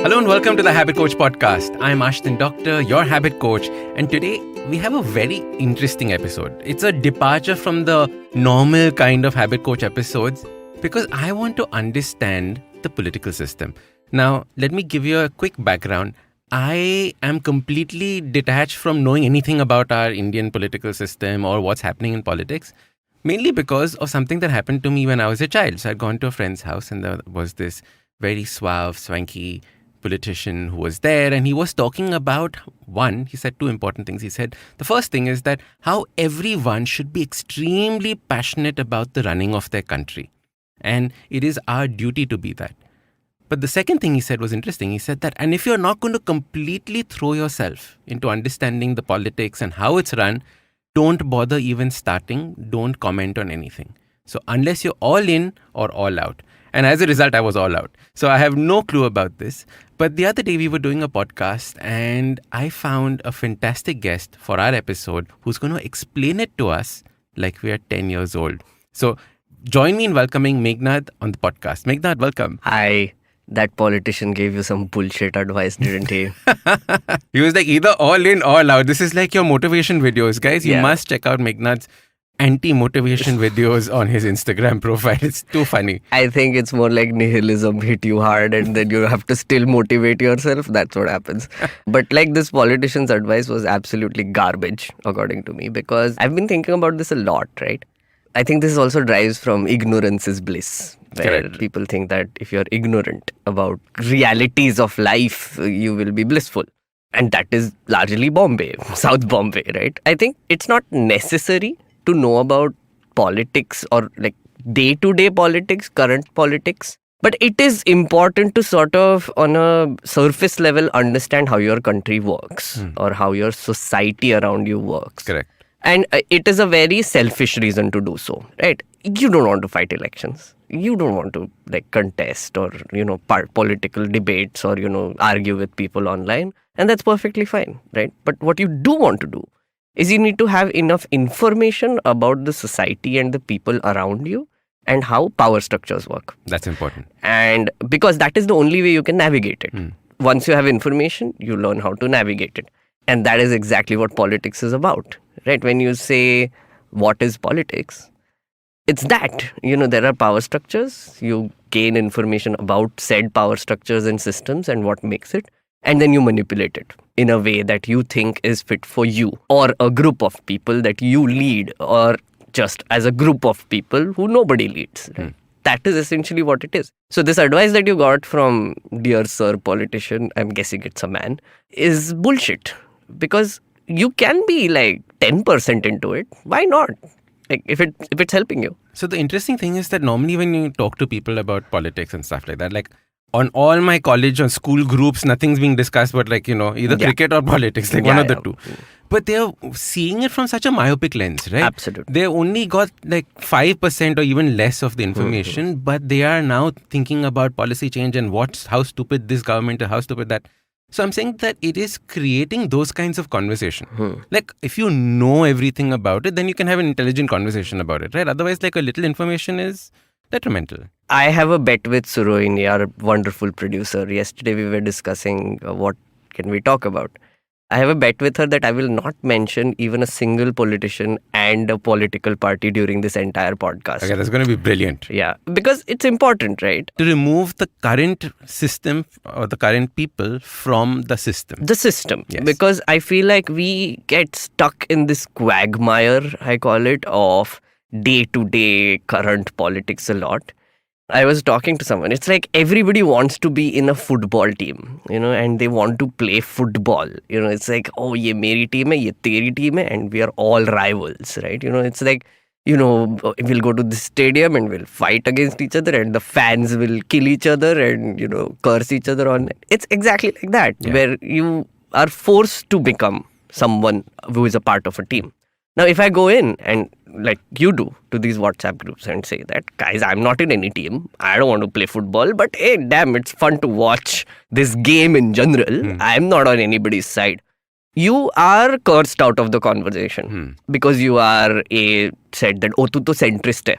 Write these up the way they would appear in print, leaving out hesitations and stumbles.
Hello and welcome to the Habit Coach Podcast. I'm Ashdin Doctor, your habit coach, and today we have a very interesting episode. It's a departure from the normal kind of habit coach episodes because I want to understand the political system. Now, let me give you a quick background. I am completely detached from knowing anything about our Indian political system or what's happening in politics, mainly because of something that happened to me when I was a child. So I'd gone to a friend's house and there was this very suave, swanky politician who was there, and he was talking about he said two important things. He said the first thing is that how everyone should be extremely passionate about the running of their country, and it is our duty to be that. But the second thing he said was interesting. He said that, and if you're not going to completely throw yourself into understanding the politics and how it's run, don't bother even starting, don't comment on anything. So unless you're all in or all out. And as a result, I was all out. So I have no clue about this. But the other day we were doing a podcast and I found a fantastic guest for our episode who's going to explain it to us like we are 10 years old. So join me in welcoming Meghnad on the podcast. Meghnad, welcome. Hi. That politician gave you some bullshit advice, didn't he? He was like either all in, all out. This is like your motivation videos. Guys, you must check out Meghnad's anti-motivation videos on his Instagram profile. It's too funny. I think it's more like nihilism hit you hard and then you have to still motivate yourself. That's what happens. But like this politician's advice was absolutely garbage, according to me, because I've been thinking about this a lot, right? I think this also drives from ignorance is bliss, where Correct. people think that if you're ignorant about realities of life, you will be blissful. And that is largely Bombay, South Bombay, right? I think it's not necessary to know about politics or like day-to-day politics, current politics. But it is important to sort of on a surface level understand how your country works or how your society around you works. Correct. And it is a very selfish reason to do so, right? You don't want to fight elections. You don't want to like contest or, political debates or, argue with people online. And that's perfectly fine, right? But what you do want to do is you need to have enough information about the society and the people around you and how power structures work. That's important. And because that is the only way you can navigate it. Once you have information, you learn how to navigate it. And that is exactly what politics is about, right? When you say, what is politics? It's that, there are power structures. You gain information about said power structures and systems and what makes it. And then you manipulate it in a way that you think is fit for you or a group of people that you lead or just as a group of people who nobody leads. Right? That is essentially what it is. So this advice that you got from dear sir politician, I'm guessing it's a man, is bullshit. Because you can be like 10% into it. Why not? Like if it's helping you. So the interesting thing is that normally when you talk to people about politics and stuff like that, like on all my college or school groups, nothing's being discussed but like, either cricket or politics, like one of the two. But they're seeing it from such a myopic lens, right? Absolutely. They only got like 5% or even less of the information, but they are now thinking about policy change and how stupid this government or how stupid that. So I'm saying that it is creating those kinds of conversation. Like if you know everything about it, then you can have an intelligent conversation about it, right? Otherwise, like a little information is detrimental. I have a bet with Surohini, our wonderful producer. Yesterday we were discussing what can we talk about. I have a bet with her that I will not mention even a single politician and a political party during this entire podcast. Okay, that's going to be brilliant. Yeah, because it's important, right? To remove the current system or the current people from the system. The system. Yes. Because I feel like we get stuck in this quagmire, I call it, of day-to-day current politics a lot. I was talking to someone. It's like everybody wants to be in a football team, and they want to play football. It's like, oh, ye meri team hai, ye teri team hai, and we are all rivals, right? It's like, we'll go to the stadium and we'll fight against each other and the fans will kill each other and, curse each other on. It's exactly like that, where you are forced to become someone who is a part of a team. Now, if I go in and like you do to these WhatsApp groups and say that, guys, I'm not in any team. I don't want to play football, but hey, damn, it's fun to watch this game in general. I'm not on anybody's side. You are cursed out of the conversation because you are said that, oh, tu to centrist hai.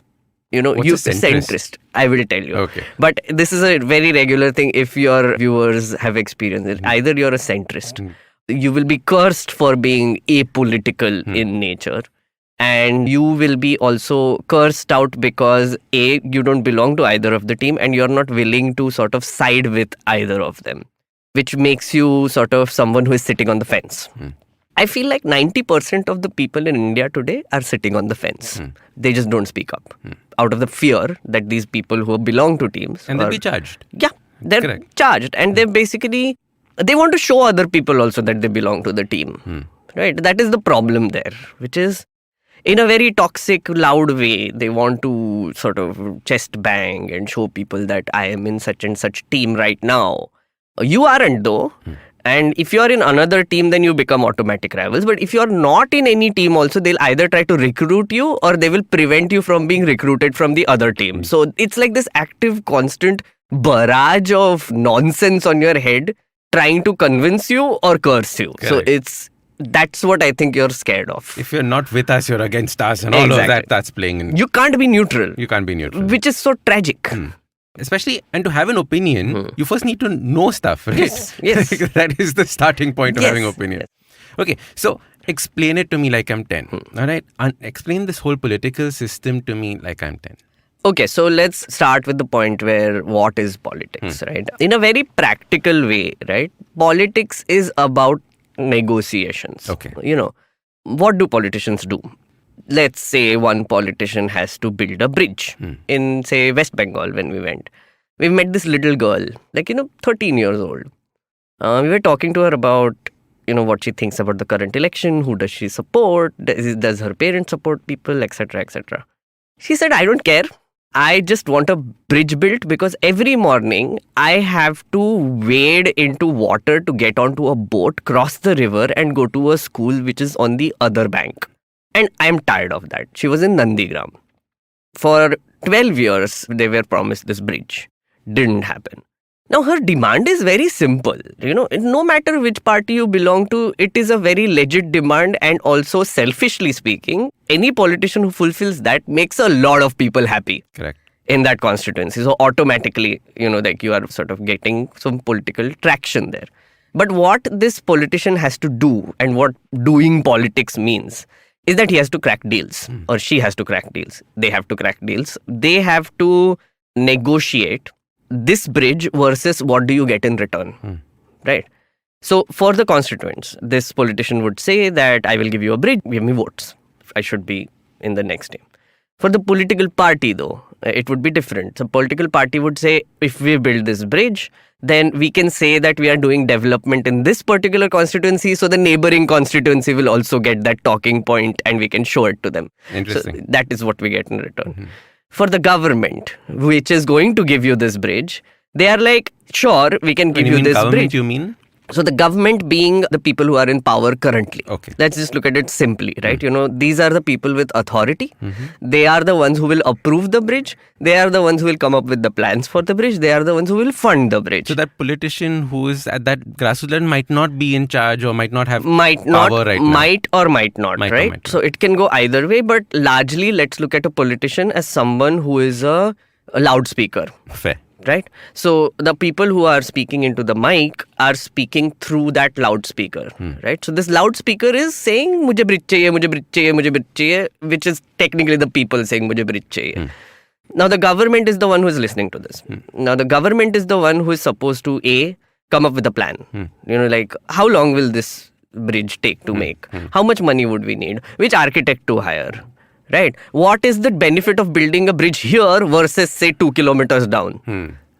What's a centrist? centrist. I will tell you. Okay. But this is a very regular thing if your viewers have experienced it. Either you're a centrist, you will be cursed for being apolitical in nature. And you will be also cursed out because A, you don't belong to either of the team and you're not willing to sort of side with either of them, which makes you sort of someone who is sitting on the fence. I feel like 90% of the people in India today are sitting on the fence. They just don't speak up out of the fear that these people who belong to teams... And they'll be charged. Yeah, they're Correct. charged. And they basically... They want to show other people also that they belong to the team. Right? That is the problem there, which is in a very toxic, loud way. They want to sort of chest bang and show people that I am in such and such team right now. You aren't though. And if you're in another team, then you become automatic rivals. But if you're not in any team also, they'll either try to recruit you or they will prevent you from being recruited from the other team. So it's like this active, constant barrage of nonsense on your head trying to convince you or curse you. Correct. So that's what I think you're scared of. If you're not with us, you're against us and all of that, that's playing in. You can't be neutral. You can't be neutral. Which is so tragic. Especially, and to have an opinion, you first need to know stuff, right? Yes. That is the starting point of having an opinion. Yes. Okay, so explain it to me like I'm 10. All right? Explain this whole political system to me like I'm 10. Okay, so let's start with the point where what is politics, right? In a very practical way, right? Politics is about negotiations. Okay. What do politicians do? Let's say one politician has to build a bridge in, say, West Bengal when we went. We met this little girl, 13 years old. We were talking to her about, what she thinks about the current election, who does she support, does her parents support people, etc., etc. She said, I don't care. I just want a bridge built because every morning I have to wade into water to get onto a boat, cross the river and go to a school which is on the other bank. And I'm tired of that. She was in Nandigram. For 12 years, they were promised this bridge. Didn't happen. Now, her demand is very simple. No matter which party you belong to, it is a very legit demand. And also, selfishly speaking, any politician who fulfills that makes a lot of people happy. Correct. In that constituency. So automatically, you are sort of getting some political traction there. But what this politician has to do and what doing politics means is that he has to crack deals or she has to crack deals. They have to crack deals. They have to negotiate this bridge versus what do you get in return, right? So for the constituents, this politician would say that I will give you a bridge, give me votes. I should be in the next team. For the political party though, it would be different. So political party would say, if we build this bridge, then we can say that we are doing development in this particular constituency. So the neighboring constituency will also get that talking point and we can show it to them. Interesting. So that is what we get in return. For the government, which is going to give you this bridge, they are like, sure, we can give you this bridge. You mean? So the government being the people who are in power currently. Okay. Let's just look at it simply, right? These are the people with authority. They are the ones who will approve the bridge. They are the ones who will come up with the plans for the bridge. They are the ones who will fund the bridge. So that politician who is at that grassroots level might not be in charge or might not have power right now. Might or might not, right? So it can go either way, but largely let's look at a politician as someone who is a loudspeaker. Fair. Right? So the people who are speaking into the mic are speaking through that loudspeaker, right? So this loudspeaker is saying, "Mujhe bridge chahiye, mujhe bridge chahiye, mujhe bridge chahiye," which is technically the people saying, "Mujhe bridge chahiye." Now the government is the one who is listening to this. Now the government is the one who is supposed to come up with a plan. Like how long will this bridge take to make? How much money would we need? Which architect to hire? Right? What is the benefit of building a bridge here versus say 2 kilometers down?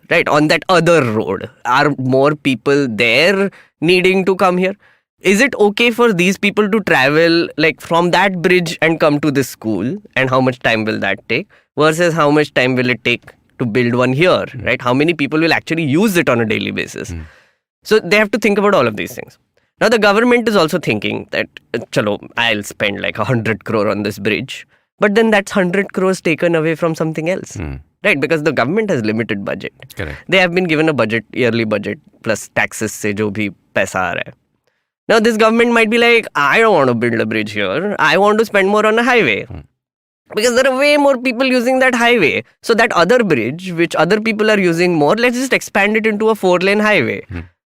Right? On that other road. Are more people there needing to come here? Is it okay for these people to travel like from that bridge and come to this school? And how much time will that take? Versus how much time will it take to build one here? Right? How many people will actually use it on a daily basis? So they have to think about all of these things. Now the government is also thinking that, chalo, I'll spend like 100 crore on this bridge. But then that's 100 crores taken away from something else. Right? Because the government has limited budget. Correct. They have been given a budget, yearly budget, plus taxes se jo bhi paisa aa raha hai. Now this government might be like, I don't want to build a bridge here. I want to spend more on a highway. Because there are way more people using that highway. So that other bridge, which other people are using more, let's just expand it into a 4-lane highway.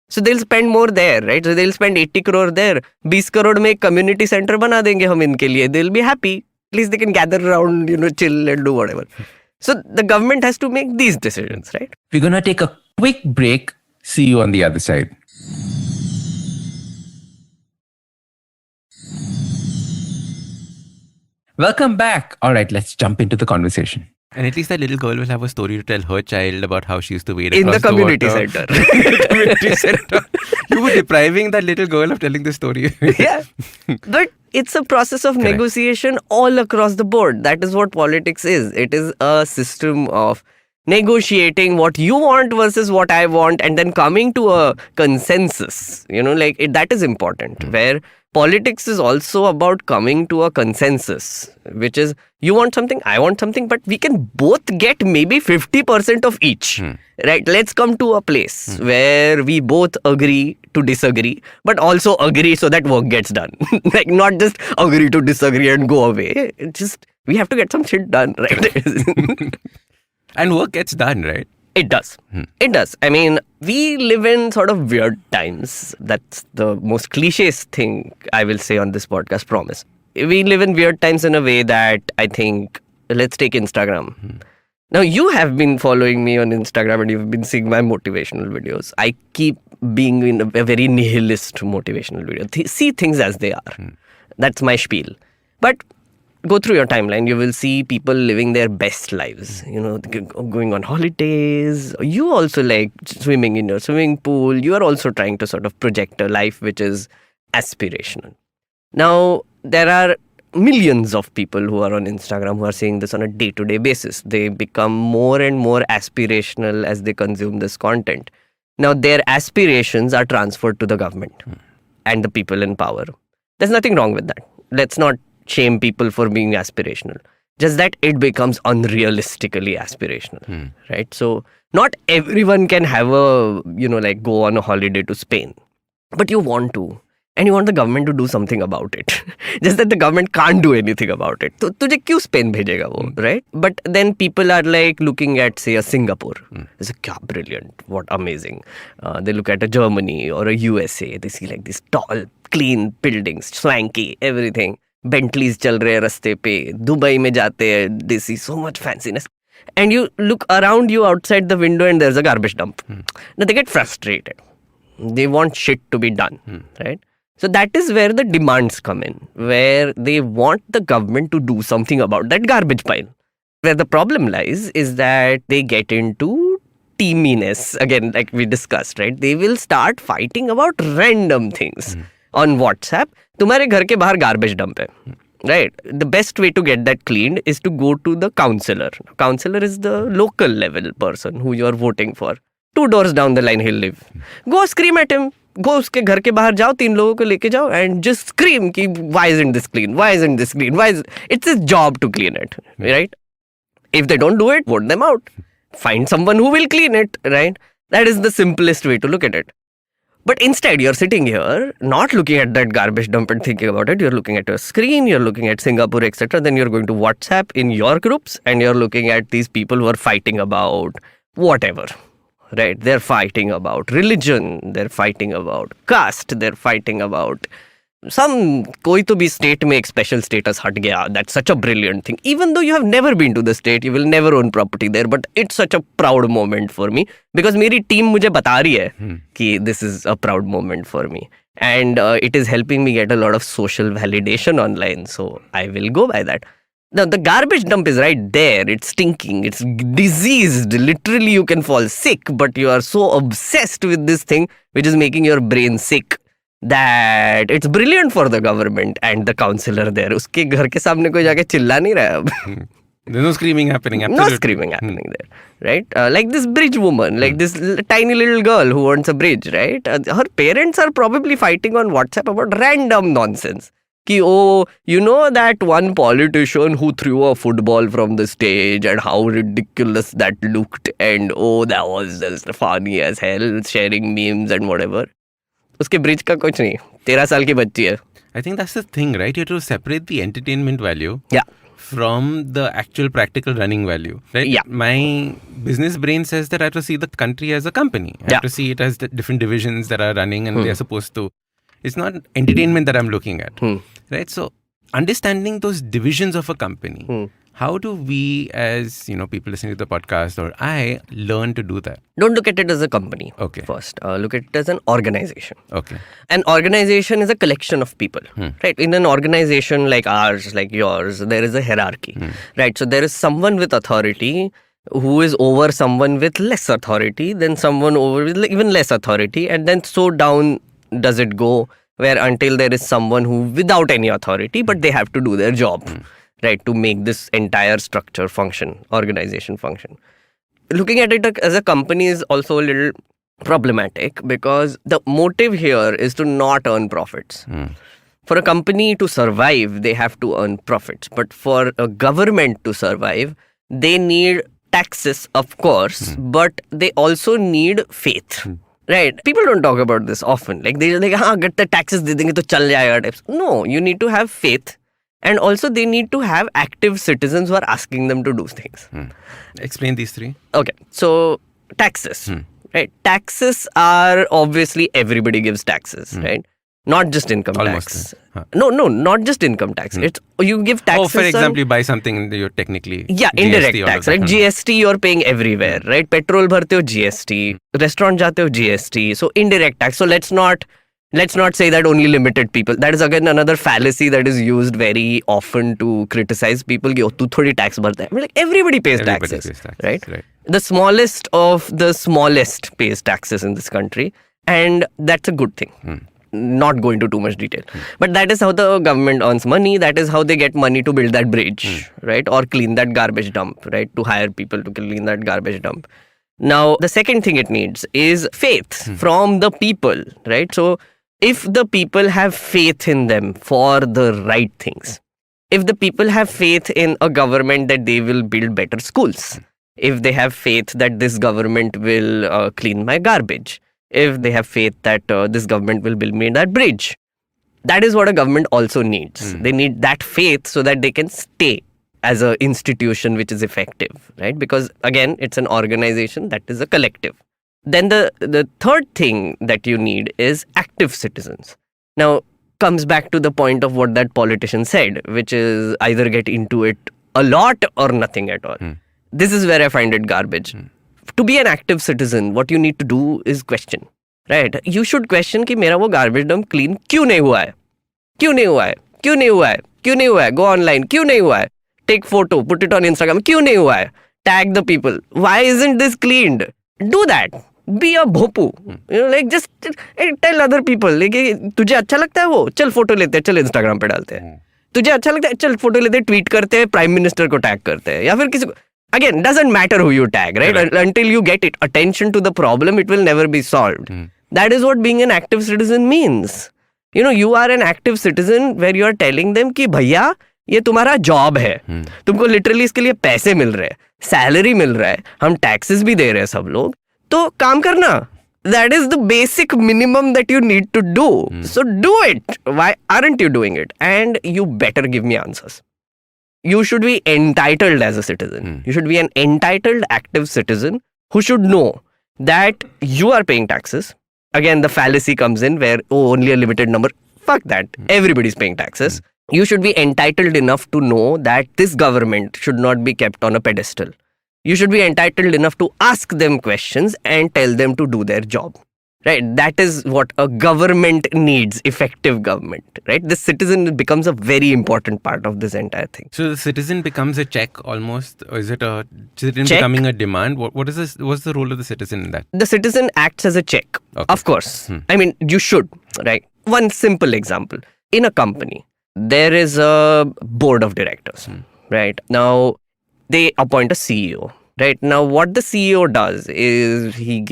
So they'll spend more there, right? So they'll spend 80 crore there. 20 crore में community center बना देंगे हम इनके लिए. They'll be happy. At least they can gather around, chill and do whatever. So the government has to make these decisions, right? We're going to take a quick break. See you on the other side. Welcome back. All right, let's jump into the conversation. And at least that little girl will have a story to tell her child about how she used to wade In across the community water. center. Community center. You were depriving that little girl of telling the story. Yeah. But it's a process of Correct. negotiation all across the board. That is what politics is. It is a system of negotiating what you want versus what I want and then coming to a consensus. That is important. Where politics is also about coming to a consensus, which is you want something, I want something, but we can both get maybe 50% of each. Right? Let's come to a place where we both agree to disagree, but also agree so that work gets done. Like not just agree to disagree and go away. It's just we have to get some shit done, right? And work gets done, right? It does. It does. I mean, we live in sort of weird times. That's the most cliché thing I will say on this podcast, promise. We live in weird times in a way that I think, let's take Instagram. Now, you have been following me on Instagram and you've been seeing my motivational videos. I keep being in a very nihilist motivational video. See things as they are. That's my spiel. But go through your timeline, you will see people living their best lives, going on holidays. You also like swimming in your swimming pool. You are also trying to sort of project a life which is aspirational. Now, there are millions of people who are on Instagram who are saying this on a day-to-day basis. They become more and more aspirational as they consume this content. Now, their aspirations are transferred to the government and the people in power. There's nothing wrong with that. Let's not shame people for being aspirational. Just that it becomes unrealistically aspirational, right? So not everyone can have go on a holiday to Spain, but you want to. And you want the government to do something about it. Just that the government can't do anything about it. So, tujhe kyun Spain bhejega wo, right? But then people are like looking at, say, a Singapore. They say, kya brilliant, what amazing. They look at a Germany or a USA. They see like these tall, clean buildings, swanky, everything. Bentleys chal rahe hai raste pe. Dubai mein jate hai. They see so much fanciness. And you look around you outside the window and there's a garbage dump. Now they get frustrated. They want shit to be done, right? So that is where the demands come in, where they want the government to do something about that garbage pile. Where the problem lies is that they get into teaminess, again, like we discussed, right? They will start fighting about random things. On WhatsApp, तुम्हारे घर के बाहर garbage dump है, right? The best way to get that cleaned is to go to the councillor. Councillor is the local level person who you are voting for. 2 doors down the line he'll live. Go scream at him. Go उसके घर के बाहर जाओ, 3 लोगों को लेके जाओ and just scream कि why isn't this clean? Why isn't this clean? It's his job to clean it, right? If they don't do it, vote them out. Find someone who will clean it, right? That is the simplest way to look at it. But instead, you're sitting here, not looking at that garbage dump and thinking about it. You're looking at your screen, you're looking at Singapore, etc. Then you're going to WhatsApp in your groups and you're looking at these people who are fighting about whatever. Right, they're fighting about religion, they're fighting about caste, they're fighting about कोई तो भी state में एक special status हट गया. That's such a brilliant thing. Even though you have never been to the state, you will never own property there, but it's such a proud moment for me because मेरी team मुझे बता रही है कि this is a proud moment for me. And it is helping me get a lot of social validation online, so I will go by that. Now, the garbage dump is right there. It's stinking. It's diseased. Literally, you can fall sick, but you are so obsessed with this thing, which is making your brain sick, that it's brilliant for the government and the councillor there. उसके घर के सामने कोई जाके चिल्ला नहीं रहा है अब. There's no screaming happening. Absolutely. No screaming happening there, right? Like this bridge woman, like this tiny little girl who wants a bridge, right? Her parents are probably fighting on WhatsApp about random nonsense. Ki, oh, you know that one politician who threw a football from the stage and how ridiculous that looked, and oh, that was just funny as hell, sharing memes and whatever. उसके bridge का कुछ नहीं, 13 साल की बच्ची है. I think that's the thing, right? You have to separate the entertainment value Yeah. from the actual practical running value, right? Yeah. My business brain says that I have to see the country as a company. I have to see it as the different divisions that are running and they're supposed to. It's not entertainment that I'm looking at, right? So understanding those divisions of a company, how do we as, people listening to the podcast or I learn to do that? Don't look at it as a company. Okay. First, look at it as an organization. Okay. An organization is a collection of people, right? In an organization like ours, like yours, there is a hierarchy, right? So there is someone with authority who is over someone with less authority, then someone over with even less authority, and then so down does it go, where until there is someone who without any authority, but they have to do their job, right, to make this entire structure function, organization function. Looking at it as a company is also a little problematic because the motive here is to not earn profits. For a company to survive, they have to earn profits. But for a government to survive, they need taxes, of course, but they also need faith. Right? People don't talk about this often. Like they're like, get the taxes, de denge to chal jayega types. No, you need to have faith. And also they need to have active citizens who are asking them to do things. Explain these three. Okay. So taxes, right? Taxes are obviously everybody gives taxes, right? Not just income tax. No, not just income tax. It's you give taxes. Oh, for example, you buy something, you're technically indirect GST tax, right? GST you're paying everywhere, right? Petrol bharte ho GST, restaurant jate ho GST. So indirect tax. So let's not say that only limited people. That is again another fallacy that is used very often to criticize people. Ki, tu thodi tax bharta hai. I mean, like everybody pays taxes, right? The smallest of the smallest pays taxes in this country, and that's a good thing. Not go into too much detail. But that is how the government earns money. That is how they get money to build that bridge, right? Or clean that garbage dump, right? To hire people to clean that garbage dump. Now, the second thing it needs is faith from the people, right? So, if the people have faith in them for the right things, if the people have faith in a government that they will build better schools, if they have faith that this government will clean my garbage, if they have faith that this government will build me that bridge. That is what a government also needs. They need that faith so that they can stay as an institution which is effective, right? Because again, it's an organization that is a collective. Then the third thing that you need is active citizens. Now, comes back to the point of what that politician said, which is either get into it a lot or nothing at all. This is where I find it garbage. To be an active citizen, what you need to do is question, right? You should question कि मेरा वो garbage dump clean क्यों नहीं हुआ है? क्यों नहीं हुआ है? क्यों नहीं हुआ है? क्यों नहीं हुआ है? Go online. क्यों नहीं हुआ है? Take photo, put it on Instagram. क्यों नहीं हुआ है? Tag the people. Why isn't this cleaned? Do that. Be a bhopu. Like just tell other people. Like तुझे अच्छा लगता है वो? चल फोटो लेते हैं, चल Instagram पे डालते हैं. तुझे अच्छा लगता है, चल फोटो लेते हैं, ट्वीट करते हैं, प्राइम मिनिस्टर को टैग करते हैं, या फिर किसी को. Again, doesn't matter who you tag, right? Until you get it attention to the problem, it will never be solved. That is what being an active citizen means. You are an active citizen where you are telling them कि भैया ये तुम्हारा job है, तुमको literally इसके लिए पैसे मिल रहे हैं, सैलरी मिल रहा है, हम टैक्सेस भी दे रहे हैं सब लोग, तो काम करना. That is the basic minimum that you need to do. So do it. Why aren't you doing it? And you better give me answers. You should be entitled as a citizen. You should be an entitled active citizen who should know that you are paying taxes. Again, the fallacy comes in where, only a limited number. Fuck that. Everybody's paying taxes. You should be entitled enough to know that this government should not be kept on a pedestal. You should be entitled enough to ask them questions and tell them to do their job. Right? That is what a government needs, effective government. Right? The citizen becomes a very important part of this entire thing. So the citizen becomes a check almost, or is it a citizen check? Becoming a demand? What is this? What's the role of the citizen in that? The citizen acts as a check. Okay. Of course. I mean, you should. Right? One simple example. In a company, there is a board of directors. Right? Now, they appoint a CEO. Right. Now, what the CEO does is he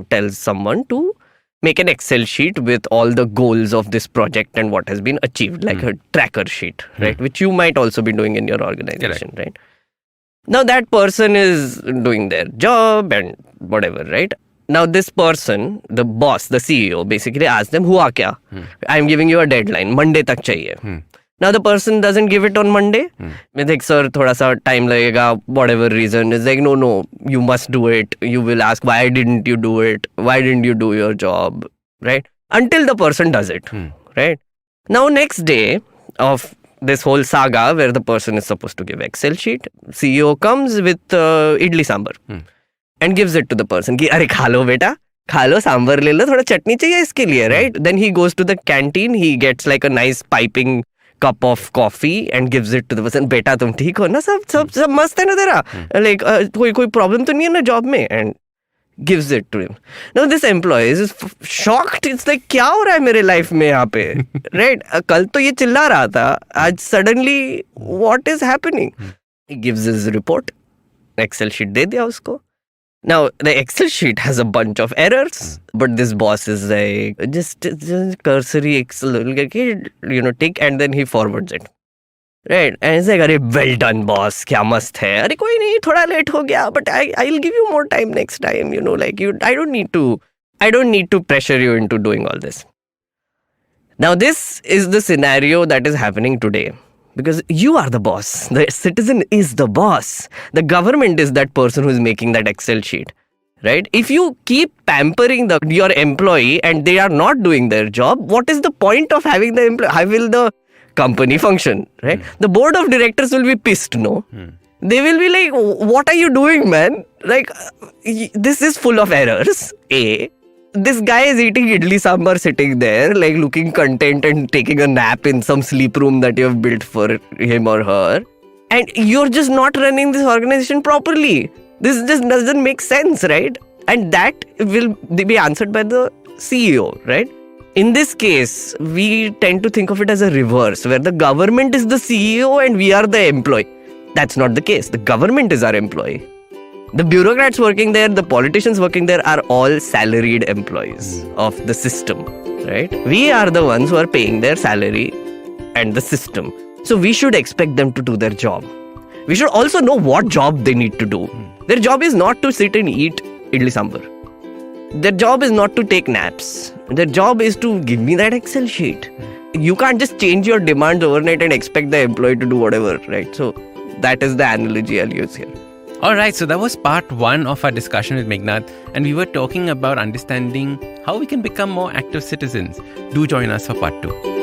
tells someone to make an Excel sheet with all the goals of this project and what has been achieved, like a tracker sheet, right? Which you might also be doing in your organization, right? Now, that person is doing their job and whatever, right? Now, this person, the boss, the CEO, basically asks them, "Hua kya? I'm giving you a deadline. Monday tak chahiye." Now the person doesn't give it on Monday. It's like, sir, thoda sa time lagega, whatever reason. It's like, no, you must do it. You will ask, why didn't you do it? Why didn't you do your job? Right? Until the person does it. Right? Now next day of this whole saga where the person is supposed to give Excel sheet, CEO comes with idli sambar and gives it to the person. Ki, Are kha lo beta. खा लो सांभर ले लो थोड़ा चटनी चाहिए इसके लिए right then he goes to the canteen he gets like a nice piping cup of coffee and gives it to the person बेटा तुम ठीक हो ना सब मस्त है ना तेरा लाइक कोई प्रॉब्लम तो नहीं है ना जॉब में and gives it to him now this employ is shocked it's like क्या हो रहा है मेरे लाइफ में यहाँ पे राइट कल तो ये चिल्ला रहा था आज suddenly what is happening he gives his report Excel sheet दे दिया उसको. Now, the Excel sheet has a bunch of errors, but this boss is like, just cursory Excel, tick, and then he forwards it. Right? And it's like, well done, boss, kya mast hai. Arey, koi nahi, thoda late ho gaya, but I'll give you more time next time, I don't need to pressure you into doing all this. Now, this is the scenario that is happening today. Because you are the boss. The citizen is the boss. The government is that person who is making that Excel sheet. Right? If you keep pampering your employee and they are not doing their job, what is the point of having the employee? How will the company function? Right? The board of directors will be pissed, no? They will be like, what are you doing, man? Like, this is full of errors. This guy is eating idli sambar sitting there, like looking content and taking a nap in some sleep room that you have built for him or her. And you're just not running this organization properly. This just doesn't make sense, right? And that will be answered by the CEO, right? In this case, we tend to think of it as a reverse, where the government is the CEO and we are the employee. That's not the case. The government is our employee. The bureaucrats working there, the politicians working there are all salaried employees of the system, right? We are the ones who are paying their salary and the system. So we should expect them to do their job. We should also know what job they need to do. Their job is not to sit and eat idli sambar. Their job is not to take naps. Their job is to give me that Excel sheet. You can't just change your demands overnight and expect the employee to do whatever, right? So that is the analogy I'll use here. Alright, so that was part 1 of our discussion with Meghnad, and we were talking about understanding how we can become more active citizens. Do join us for part 2.